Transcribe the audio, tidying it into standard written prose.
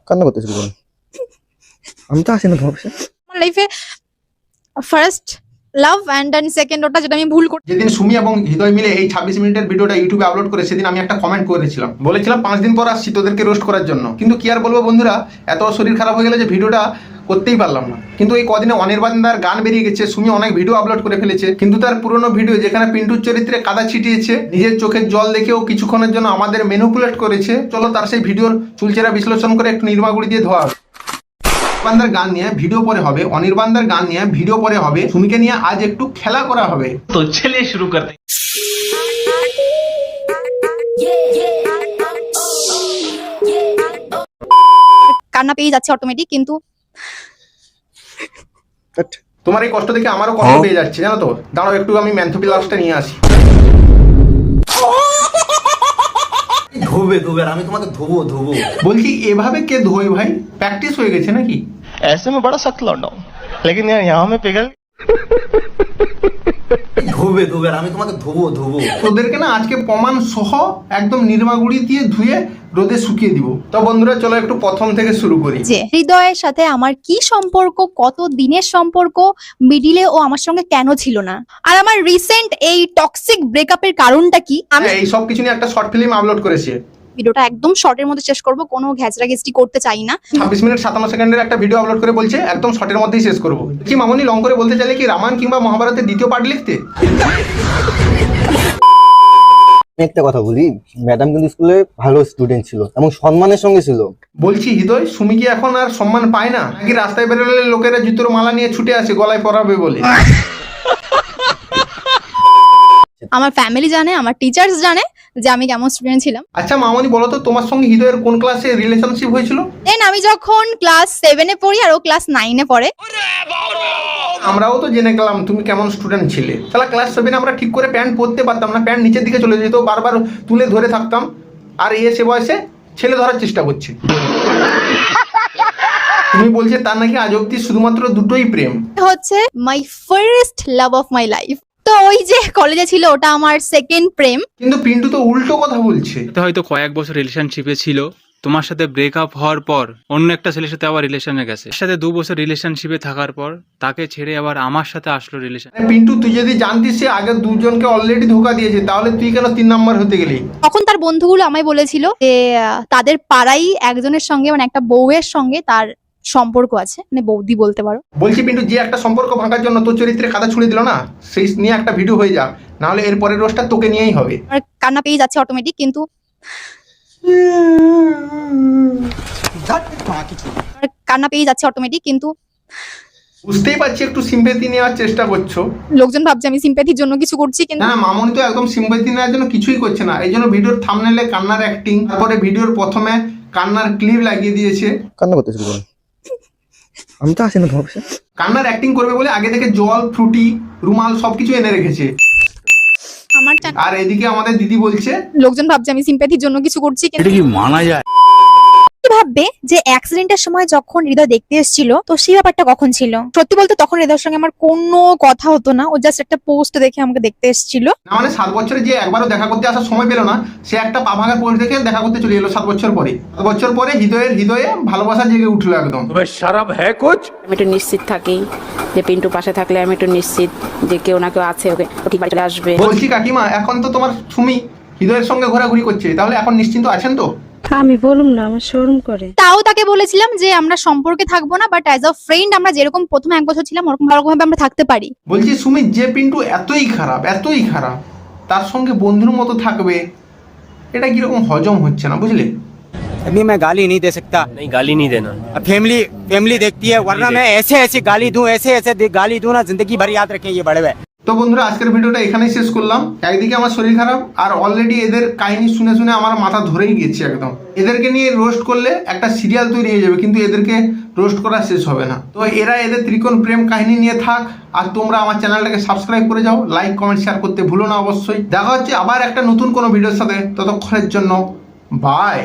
কান্না করতে শুরু করুন। আমি তো আসি না তোমার পাশে। আমার লাইফে first love and then second ওটা যেটা আমি ভুল করতে। যেদিন সুমি এবং হৃদয় মিলে এই 26 মিনিটের ভিডিওটা ইউটিউবে আপলোড করে সেদিন আমি একটা কমেন্ট করেছিলাম, বলেছিলাম 5 দিন পর আসছি তোদেরকে রোস্ট করার জন্য। কিন্তু কি আর বলবো বন্ধুরা, এত শরীর খারাপ হয়ে গেল যে ভিডিওটা করতেই পারলাম না। কিন্তু এই কদিনে অনির্বাণদার গান বেরিয়ে গেছে, সুমি অনেক ভিডিও আপলোড করে ফেলেছে, কিন্তু তার পুরনো ভিডিও যেখানে পিন্টুর চরিত্রে কাদা ছিটিয়েছে, নিজের চোখের জল দেখেও কিছুক্ষণের জন্য আমাদের ম্যানিপুলেট করেছে। চলো তার সেই ভিডিওর চুলচেরা বিশ্লেষণ করে একটু নির্মাগুড়ি দিয়ে ধোয়া। অনির্বাণদার গান নিয়ে ভিডিও পরে হবে, অনির্বাণদার গান নিয়ে ভিডিও পরে হবে, সুমিকে নিয়ে আজ একটু খেলা করা হবে। तो चलिए शुरू करते हैं। কান্না পেয়ে যাচ্ছে অটোমেটিক, কিন্তু কাট। তোমার এই কষ্ট দেখে আমারও কষ্ট পেয়ে যাচ্ছে, জানো তো। দাঁড়াও একটু আমি ম্যান্থোপিলাসটা নিয়ে আসি। ধোবে ধোবে আর আমি তোমাকে ধোবো। বলছি এভাবে কে ধোয় ভাই? প্র্যাকটিস হয়ে গেছে নাকি? ऐसे में बड़ा सख्त लौंडा हूं, लेकिन यार यहाँ में पिघल ধোবে আর আমি তোমাকে ধোবো। তোদেরকে না আজকে প্রমাণ সহ একদম নির্মাগুড়ি দিয়ে ধুয়ে রোদে শুকিয়ে দিব। তো বন্ধুরা চলো একটু প্রথম থেকে শুরু করি। যে হৃদয়ের সাথে আমার কি সম্পর্ক, কত দিনের সম্পর্ক, মিডিলে ও আমার সঙ্গে কেন ছিল না, আর আমার রিসেন্ট এই টক্সিক ব্রেকআপের কারণটা কি। আমি এই সব কিছু নিয়ে একটা শর্ট ফিল্ম আপলোড করেছে। ভিডিওটা একদম শর্টের মধ্যে শেষ করব, কোনো ঘ্যাচড়া ঘেচড়ি করতে চাই না। 26 মিনিট 57 সেকেন্ডের একটা ভিডিও আপলোড করে বলছে একদম শর্টের মধ্যেই শেষ করবো। কি মামনি লং করে বলতে চাইলে কি রামায়ণ কিংবা মহাভারতের দ্বিতীয় পার্ট লিখতে? আমি একটা কথা বলি, ম্যাডাম কিন্তু স্কুলে ভালো স্টুডেন্ট ছিল এবং সম্মানের সঙ্গে ছিল। বলছি হৃদয়, সুমি কি এখন আর সম্মান পায় না নাকি রাস্তায় বেরোলে লোকেরা জুতোর মালা নিয়ে ছুটে আসে গলায় পরাবে বলে? আমার ফ্যামিলি জানে, আমার টিচার্স জানে যে আমি কেমন স্টুডেন্ট ছিলাম। আচ্ছা মামনি বলো তো, তোমার সঙ্গে হৃদয়ের কোন ক্লাসে রিলেশনশিপ হয়েছিল? দেন আমি যখন ক্লাস 7 এ পড়ি আর ও ক্লাস 9 এ পড়ে। আমরাও তো জেনে গেলাম তুমি কেমন স্টুডেন্ট ছিলে। তাহলে ক্লাস 7 আমরা ঠিক করে প্যান্ট পরতে পারতাম না, প্যান্ট নিচের দিকে চলে যেত, বারবার তুলে ধরে থাকতাম। আর সে বয়সে ছেলে ধরার চেষ্টা করছে। তুমি বলছে তার নাকি আজ অব্দি শুধুমাত্র দুটোই প্রেম। হচ্ছে my first love of my life. তো ওই যে কলেজে ছিল ওটা আমার সেকেন্ড প্রেম। কিন্তু পিন্টু তো উল্টো কথা বলছে। হয়তো কয়েক বছর রিলেশনশিপে ছিল, তোমার সাথে ব্রেকআপ হওয়ার পর অন্য একটা ছেলের সাথে আবার রিলেশনে গেছে, এর সাথে 2 বছর রিলেশনশিপে থাকার পর তাকে ছেড়ে আবার আমার সাথে আসলো রিলেশন। পিন্টু তুই যদি জানতিস সে আগে দুজনকে অলরেডি ধোকা দিয়েছে, তাহলে তুই কেন 3 নাম্বার হতে গেলি? তখন তার বন্ধুগুলো আমায় বলেছিল যে তাদের পাড়াই একজনের সঙ্গে, মানে একটা বউয়ের সঙ্গে তার সম্পর্ক আছে, মানে বৌদি বলতে পারো। বলছি পিন্টু, যে একটা সম্পর্ক ভাঙার জন্য তোর চরিত্রে কাদা ছুড়ে দিল না, সেই নিয়ে একটা ভিডিও হয়ে যা, না হলে এর পরের রোজটা তোকে নিয়েই হবে। আর কান্না পেয়ে যাচ্ছে অটোমেটিক, কিন্তু বুঝতেই পারছি একটু সিম্পেথি নেওয়ার চেষ্টা করছো। লোকজন ভাবছে আমি সিম্প্যাথির জন্য কিছু করছি, কিন্তু না মামনি তো একদম সিম্পেথি নেওয়ার জন্য কিছুই করছে না। এই জন্য ভিডিওর থাম্বনেলে কান্নার অ্যাক্টিং, তারপরে ভিডিওর প্রথমে কান্নার ক্লিপ লাগিয়ে দিয়েছে। কান্না করতে শুরু করুন। আমি তো আসি না তোমার পাশে। কান্নার অ্যাক্টিং করবে বলে আগে থেকে জল, ফ্রুটি, রুমাল সবকিছু এনে রেখেছে। আমার আর এদিকে আমাদের দিদি বলছে লোকজন ভাবছে আমি সিম্প্যাথির জন্য কিছু করছি, কিন্তু এটা কি মানা যায়? ভাববে যে অ্যাক্সিডেন্টের সময় যখন হৃদয় দেখতে এসেছিল, তো সেই ব্যাপারটা কখন ছিল। সত্যি বলতে তখন হৃদয়ের সঙ্গে আমার কোনো কথা হতো না, ও জাস্ট একটা পোস্ট দেখে আমাকে দেখতে এসেছিল। না মানে 7 বছরে যে একবারও দেখা করতে আসার সময় পেল না, সে একটা পা ভাঙার পোস্ট দেখে দেখা করতে চলে এলো 7 বছর পরে। 7 বছর পরে হৃদয়ে ভালোবাসা জেগে উঠলো একদম। শরাব হ্যাঁ কোচ? আমি একটু নিশ্চিত থাকি যে পিন্টু পাশে থাকলে আমি একটু নিশ্চিত যে কেউ না কেউ আছে, ওকে ঠিক বাড়ি চলে আসবে। বলছি কাকিমা, এখন তো তোমার সুমি হৃদয়ের সঙ্গে ঘোরাঘুরি করছে, তাহলে এখন নিশ্চিন্ত আছেন তো? আমি বলুম না, আমার শরম করে। তাও তাকে বলেছিলাম যে আমরা সম্পর্কে থাকবো না, বাট অ্যাজ আ ফ্রেন্ড আমরা যেরকম প্রথমে 1 বছর ছিলাম ওরকম ভাবে আমরা থাকতে পারি। বলছি সুমি, যে পিন্টু এতই খারাপ তার সঙ্গে বন্ধুর মতো থাকবে, এটা কিরকম হজম হচ্ছে না, বুঝলে? अभी मैं गाली नहीं दे सकता। नहीं, गाली नहीं देना। अब फैमिली देखती है, वरना मैं ऐसे गाली दूं, ऐसे गाली दूं ना, जिंदगी भर याद रखें ये बड़े हुए। তো বন্ধুরা আজকের ভিডিওটা এখানেই শেষ করলাম। একদিকে আমার শরীর খারাপ, আর অলরেডি এদের কাহিনী শুনে শুনে আমার মাথা ধরেই গেছে একদম। এদেরকে নিয়ে রোস্ট করলে একটা সিরিয়াল তৈরি হয়ে যাবে, কিন্তু এদেরকে রোস্ট করা শেষ হবে না। তো এদের ত্রিকোণ প্রেম কাহিনী নিয়ে থাক, আর তোমরা আমার চ্যানেলটাকে সাবস্ক্রাইব করে যাও, লাইক কমেন্ট শেয়ার করতে ভুলো না অবশ্যই। দেখা হচ্ছে আবার একটা নতুন কোনো ভিডিওর সাথে, ততক্ষণের জন্য বাই।